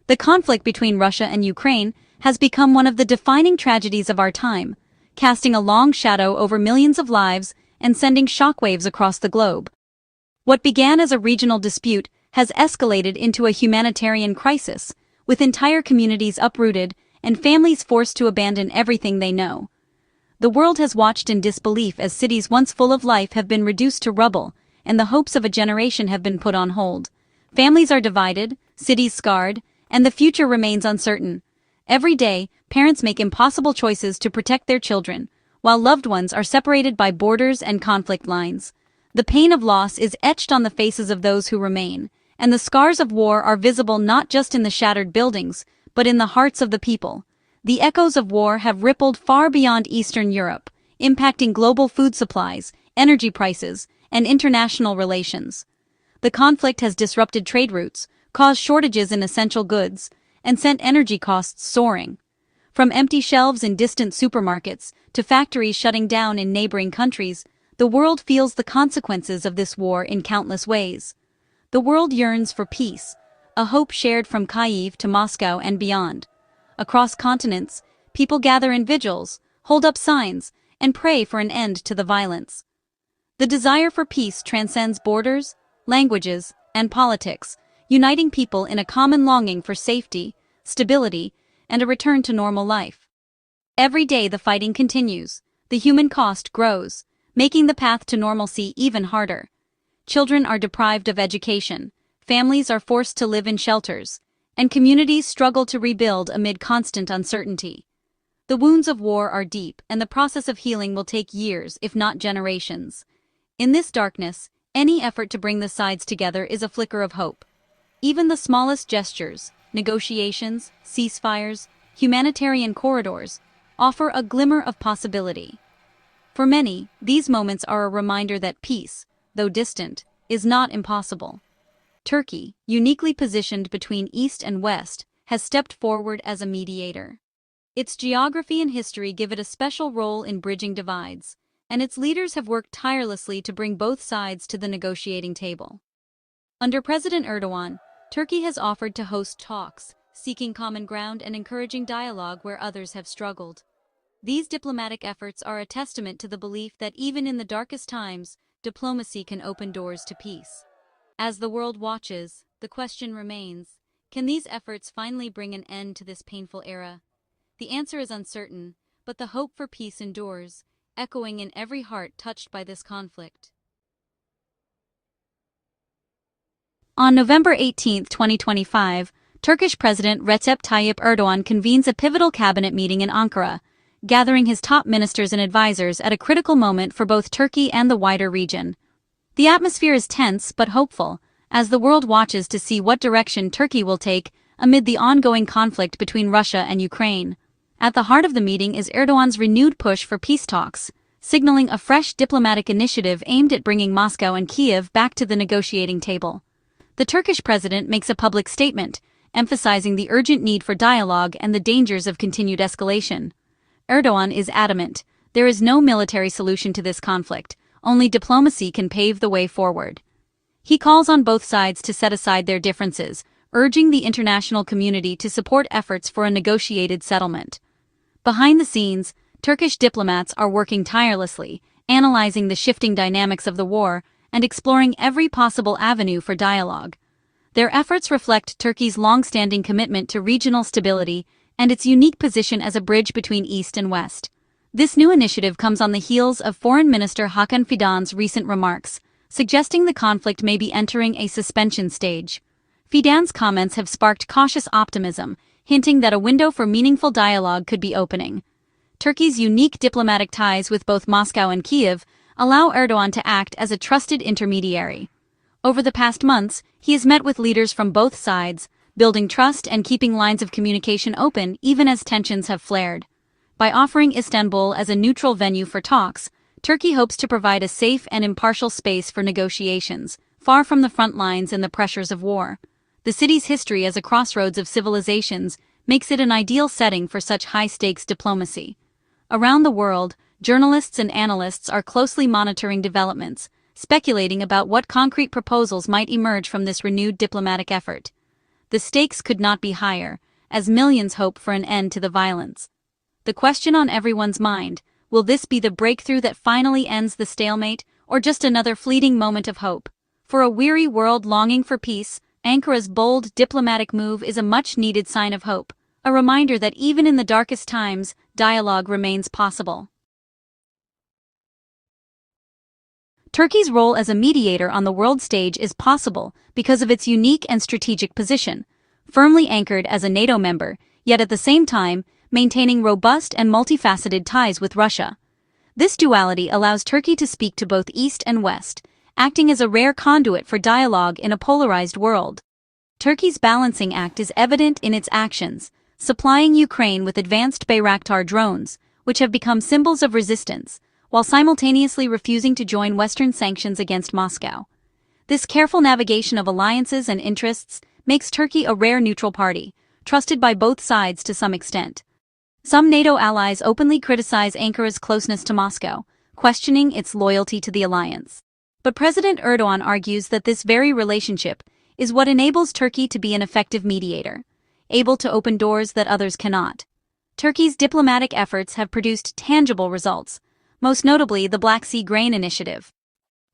The conflict between Russia and Ukraine has become one of the defining tragedies of our time, casting a long shadow over millions of lives and sending shockwaves across the globe. What began as a regional dispute has escalated into a humanitarian crisis, with entire communities uprooted and families forced to abandon everything they know. The world has watched in disbelief as cities once full of life have been reduced to rubble, and the hopes of a generation have been put on hold. Families are divided, cities scarred, and the future remains uncertain. Every day, parents make impossible choices to protect their children, while loved ones are separated by borders and conflict lines. The pain of loss is etched on the faces of those who remain, and the scars of war are visible not just in the shattered buildings, but in the hearts of the people. The echoes of war have rippled far beyond Eastern Europe, impacting global food supplies, energy prices, and international relations. The conflict has disrupted trade routes, caused shortages in essential goods, and sent energy costs soaring. From empty shelves in distant supermarkets to factories shutting down in neighboring countries, the world feels the consequences of this war in countless ways. The world yearns for peace, a hope shared from Kyiv to Moscow and beyond. Across continents, people gather in vigils, hold up signs, and pray for an end to the violence. The desire for peace transcends borders, languages, and politics, uniting people in a common longing for safety, stability, and a return to normal life. Every day the fighting continues, the human cost grows, making the path to normalcy even harder. Children are deprived of education, families are forced to live in shelters, and communities struggle to rebuild amid constant uncertainty. The wounds of war are deep, and the process of healing will take years, if not generations. In this darkness, any effort to bring the sides together is a flicker of hope. Even the smallest gestures, negotiations, ceasefires, humanitarian corridors, offer a glimmer of possibility. For many, these moments are a reminder that peace, though distant, is not impossible. Turkey, uniquely positioned between East and West, has stepped forward as a mediator. Its geography and history give it a special role in bridging divides, and its leaders have worked tirelessly to bring both sides to the negotiating table. Under President Erdogan, Turkey has offered to host talks, seeking common ground and encouraging dialogue where others have struggled. These diplomatic efforts are a testament to the belief that even in the darkest times, diplomacy can open doors to peace. As the world watches, the question remains, can these efforts finally bring an end to this painful era? The answer is uncertain, but the hope for peace endures, echoing in every heart touched by this conflict. On November 18, 2025, Turkish President Recep Tayyip Erdogan convenes a pivotal cabinet meeting in Ankara, gathering his top ministers and advisors at a critical moment for both Turkey and the wider region. The atmosphere is tense but hopeful, as the world watches to see what direction Turkey will take amid the ongoing conflict between Russia and Ukraine. At the heart of the meeting is Erdogan's renewed push for peace talks, signaling a fresh diplomatic initiative aimed at bringing Moscow and Kyiv back to the negotiating table. The Turkish president makes a public statement, emphasizing the urgent need for dialogue and the dangers of continued escalation. Erdogan is adamant, there is no military solution to this conflict, only diplomacy can pave the way forward. He calls on both sides to set aside their differences, urging the international community to support efforts for a negotiated settlement. Behind the scenes, Turkish diplomats are working tirelessly, analyzing the shifting dynamics of the war and exploring every possible avenue for dialogue. Their efforts reflect Turkey's long-standing commitment to regional stability and its unique position as a bridge between East and West. This new initiative comes on the heels of Foreign Minister Hakan Fidan's recent remarks, suggesting the conflict may be entering a suspension stage. Fidan's comments have sparked cautious optimism, hinting that a window for meaningful dialogue could be opening. Turkey's unique diplomatic ties with both Moscow and Kyiv allow Erdogan to act as a trusted intermediary. Over the past months, he has met with leaders from both sides, building trust and keeping lines of communication open even as tensions have flared. By offering Istanbul as a neutral venue for talks, Turkey hopes to provide a safe and impartial space for negotiations, far from the front lines and the pressures of war. The city's history as a crossroads of civilizations makes it an ideal setting for such high-stakes diplomacy. Around the world, journalists and analysts are closely monitoring developments, speculating about what concrete proposals might emerge from this renewed diplomatic effort. The stakes could not be higher, as millions hope for an end to the violence. The question on everyone's mind: will this be the breakthrough that finally ends the stalemate, or just another fleeting moment of hope? For a weary world longing for peace, Ankara's bold diplomatic move is a much-needed sign of hope, a reminder that even in the darkest times, dialogue remains possible. Turkey's role as a mediator on the world stage is possible because of its unique and strategic position, firmly anchored as a NATO member, yet at the same time, maintaining robust and multifaceted ties with Russia. This duality allows Turkey to speak to both East and West, acting as a rare conduit for dialogue in a polarized world. Turkey's balancing act is evident in its actions, supplying Ukraine with advanced Bayraktar drones, which have become symbols of resistance, while simultaneously refusing to join Western sanctions against Moscow. This careful navigation of alliances and interests makes Turkey a rare neutral party, trusted by both sides to some extent. Some NATO allies openly criticize Ankara's closeness to Moscow, questioning its loyalty to the alliance. But President Erdogan argues that this very relationship is what enables Turkey to be an effective mediator, able to open doors that others cannot. Turkey's diplomatic efforts have produced tangible results, most notably the Black Sea Grain Initiative.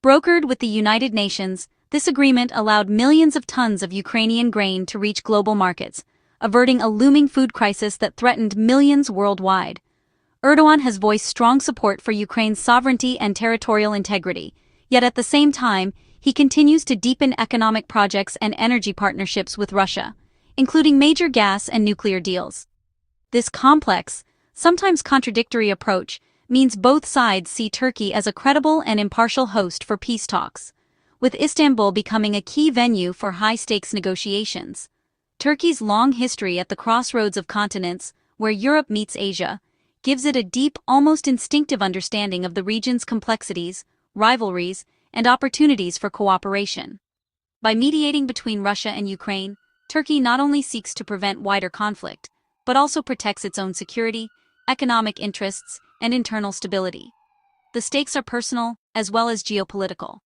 Brokered with the United Nations, this agreement allowed millions of tons of Ukrainian grain to reach global markets, averting a looming food crisis that threatened millions worldwide. Erdogan has voiced strong support for Ukraine's sovereignty and territorial integrity, yet at the same time, he continues to deepen economic projects and energy partnerships with Russia, including major gas and nuclear deals. This complex, sometimes contradictory approach means both sides see Turkey as a credible and impartial host for peace talks, with Istanbul becoming a key venue for high-stakes negotiations. Turkey's long history at the crossroads of continents, where Europe meets Asia, gives it a deep, almost instinctive understanding of the region's complexities, rivalries, and opportunities for cooperation. By mediating between Russia and Ukraine, Turkey not only seeks to prevent wider conflict, but also protects its own security, economic interests, and internal stability. The stakes are personal, as well as geopolitical.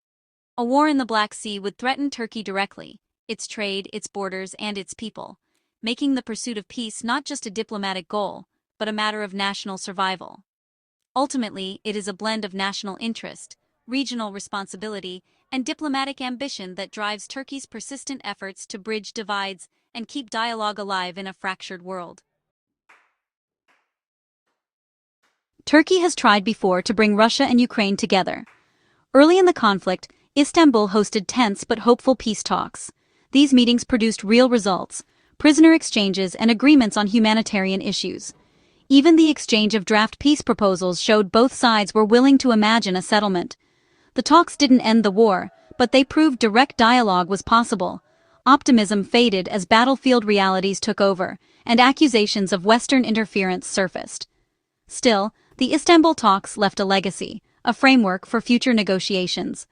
A war in the Black Sea would threaten Turkey directly, its trade, its borders, and its people, making the pursuit of peace not just a diplomatic goal, but a matter of national survival. Ultimately, it is a blend of national interest, regional responsibility, and diplomatic ambition that drives Turkey's persistent efforts to bridge divides and keep dialogue alive in a fractured world. Turkey has tried before to bring Russia and Ukraine together. Early in the conflict, Istanbul hosted tense but hopeful peace talks. These meetings produced real results, prisoner exchanges, and agreements on humanitarian issues. Even the exchange of draft peace proposals showed both sides were willing to imagine a settlement. The talks didn't end the war, but they proved direct dialogue was possible. Optimism faded as battlefield realities took over, and accusations of Western interference surfaced. Still, the Istanbul talks left a legacy, a framework for future negotiations.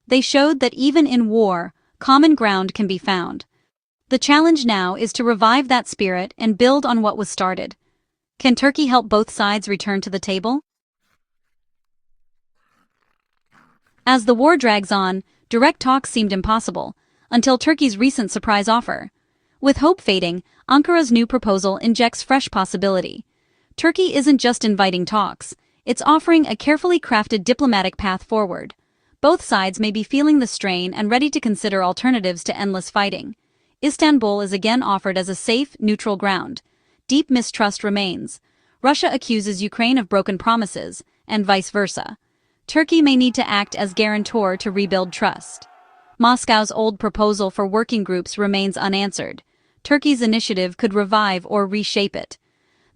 They showed that even in war, common ground can be found. The challenge now is to revive that spirit and build on what was started. Can Turkey help both sides return to the table? As the war drags on, direct talks seemed impossible, until Turkey's recent surprise offer. With hope fading, Ankara's new proposal injects fresh possibility. Turkey isn't just inviting talks, it's offering a carefully crafted diplomatic path forward. Both sides may be feeling the strain and ready to consider alternatives to endless fighting. Istanbul is again offered as a safe, neutral ground. Deep mistrust remains. Russia accuses Ukraine of broken promises, and vice versa. Turkey may need to act as guarantor to rebuild trust. Moscow's old proposal for working groups remains unanswered. Turkey's initiative could revive or reshape it.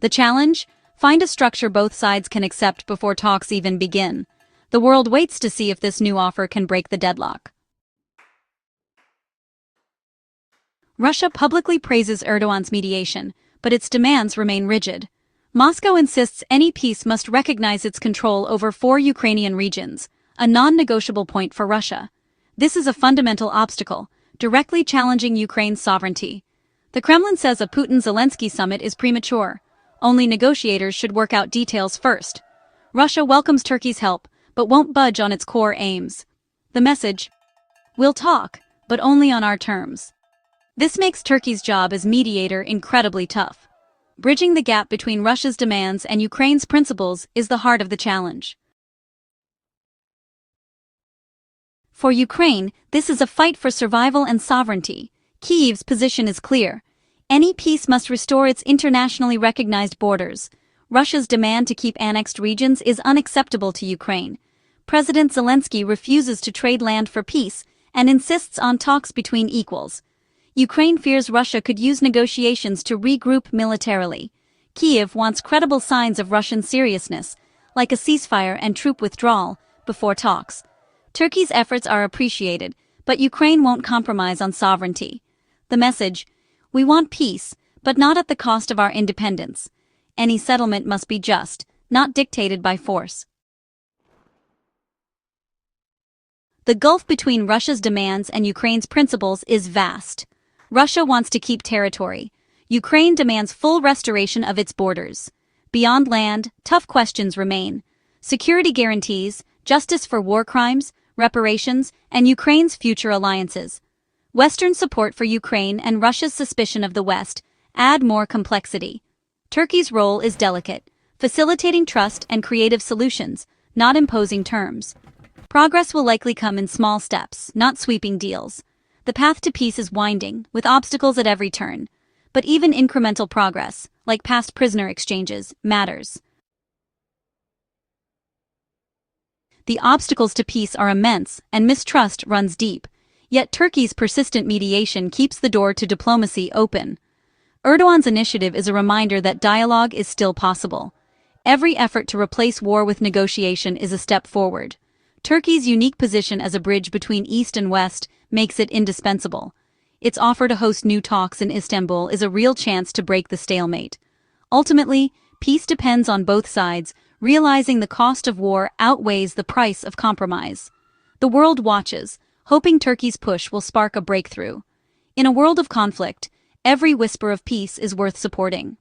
The challenge? Find a structure both sides can accept before talks even begin. The world waits to see if this new offer can break the deadlock. Russia publicly praises Erdogan's mediation, but its demands remain rigid. Moscow insists any peace must recognize its control over 4 Ukrainian regions, a non-negotiable point for Russia. This is a fundamental obstacle, directly challenging Ukraine's sovereignty. The Kremlin says a Putin-Zelensky summit is premature. Only negotiators should work out details first. Russia welcomes Turkey's help, but won't budge on its core aims. The message: we'll talk, but only on our terms. This makes Turkey's job as mediator incredibly tough. Bridging the gap between Russia's demands and Ukraine's principles is the heart of the challenge. For Ukraine, this is a fight for survival and sovereignty. Kyiv's position is clear. Any peace must restore its internationally recognized borders. Russia's demand to keep annexed regions is unacceptable to Ukraine. President Zelensky refuses to trade land for peace and insists on talks between equals. Ukraine fears Russia could use negotiations to regroup militarily. Kyiv wants credible signs of Russian seriousness, like a ceasefire and troop withdrawal, before talks. Turkey's efforts are appreciated, but Ukraine won't compromise on sovereignty. The message: we want peace, but not at the cost of our independence. Any settlement must be just, not dictated by force. The gulf between Russia's demands and Ukraine's principles is vast. Russia wants to keep territory. Ukraine demands full restoration of its borders. Beyond land, tough questions remain. Security guarantees, justice for war crimes, reparations, and Ukraine's future alliances. Western support for Ukraine and Russia's suspicion of the West add more complexity. Turkey's role is delicate, facilitating trust and creative solutions, not imposing terms. Progress will likely come in small steps, not sweeping deals. The path to peace is winding, with obstacles at every turn. But even incremental progress, like past prisoner exchanges, matters. The obstacles to peace are immense, and mistrust runs deep. Yet Turkey's persistent mediation keeps the door to diplomacy open. Erdogan's initiative is a reminder that dialogue is still possible. Every effort to replace war with negotiation is a step forward. Turkey's unique position as a bridge between East and West makes it indispensable. Its offer to host new talks in Istanbul is a real chance to break the stalemate. Ultimately, peace depends on both sides, realizing the cost of war outweighs the price of compromise. The world watches, hoping Turkey's push will spark a breakthrough. In a world of conflict, every whisper of peace is worth supporting.